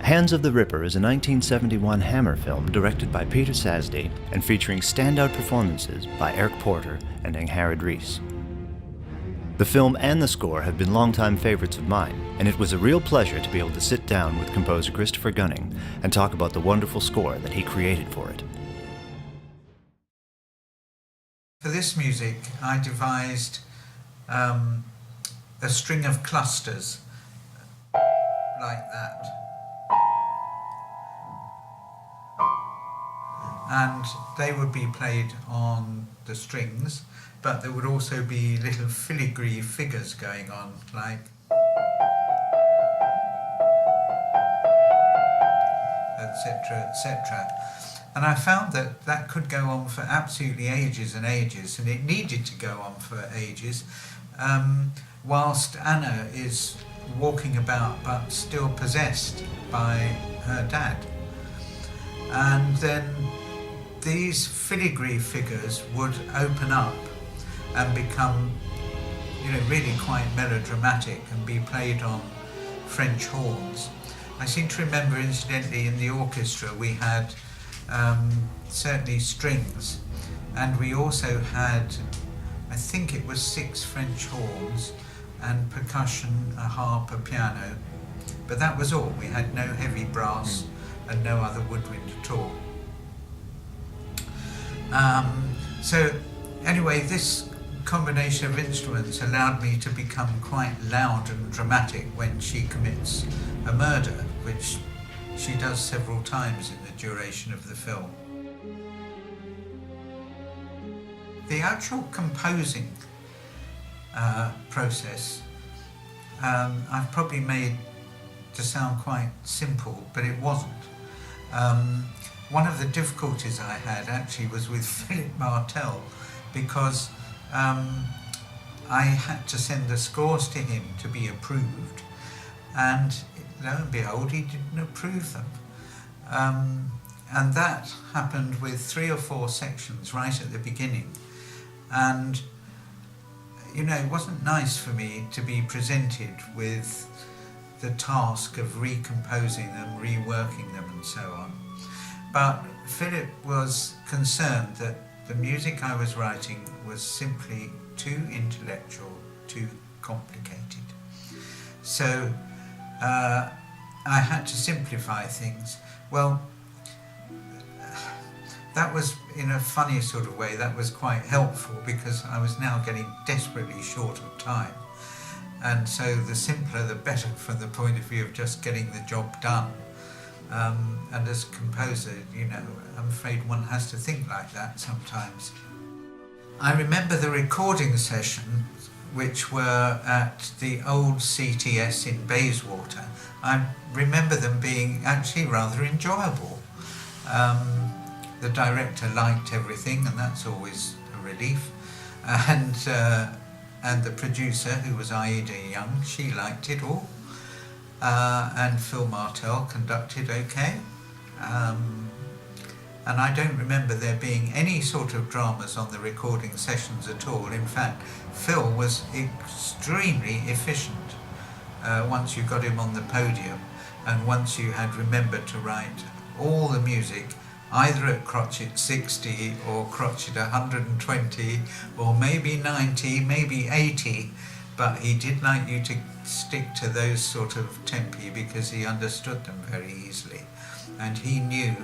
Hands of the Ripper is a 1971 Hammer film directed by Peter Sasdy and featuring standout performances by Eric Porter and Angharad Rees. The film and the score have been longtime favorites of mine, and it was a real pleasure to be able to sit down with composer Christopher Gunning and talk about the wonderful score that he created for it. For this music, I devised a string of clusters like that. And they would be played on the strings, but there would also be little filigree figures going on, like etc., etc. And I found that that could go on for absolutely ages and ages, and it needed to go on for ages, whilst Anna is walking about but still possessed by her dad. And then these filigree figures would open up and become, really quite melodramatic and be played on French horns. I seem to remember, incidentally, in the orchestra we had certainly strings, and we also had, I think it was 6 French horns and percussion, a harp, a piano, but that was all. We had no heavy brass and no other woodwind at all. So anyway, this combination of instruments allowed me to become quite loud and dramatic when she commits a murder, which she does several times in the duration of the film. The actual composing process I've probably made to sound quite simple, but it wasn't. One of the difficulties I had actually was with Philip Martell, because I had to send the scores to him to be approved, and lo and behold, he didn't approve them. And that happened with 3 or 4 sections right at the beginning. And, it wasn't nice for me to be presented with the task of recomposing them, reworking them, and so on. But Philip was concerned that the music I was writing was simply too intellectual, too complicated. So I had to simplify things. Well, that was, in a funny sort of way, that was quite helpful, because I was now getting desperately short of time. And so the simpler the better, from the point of view of just getting the job done. And as a composer, I'm afraid one has to think like that sometimes. I remember the recording sessions, which were at the old CTS in Bayswater. I remember them being actually rather enjoyable. The director liked everything, and that's always a relief. And the producer, who was Aida Young, she liked it all. And Phil Martell conducted okay. And I don't remember there being any sort of dramas on the recording sessions at all. In fact, Phil was extremely efficient once you got him on the podium, and once you had remembered to write all the music either at crotchet 60 or crotchet 120 or maybe 90, maybe 80, but he did like you to stick to those sort of tempi because he understood them very easily. And he knew,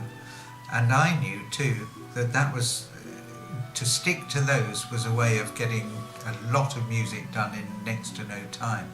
and I knew too, that was, to stick to those was a way of getting a lot of music done in next to no time.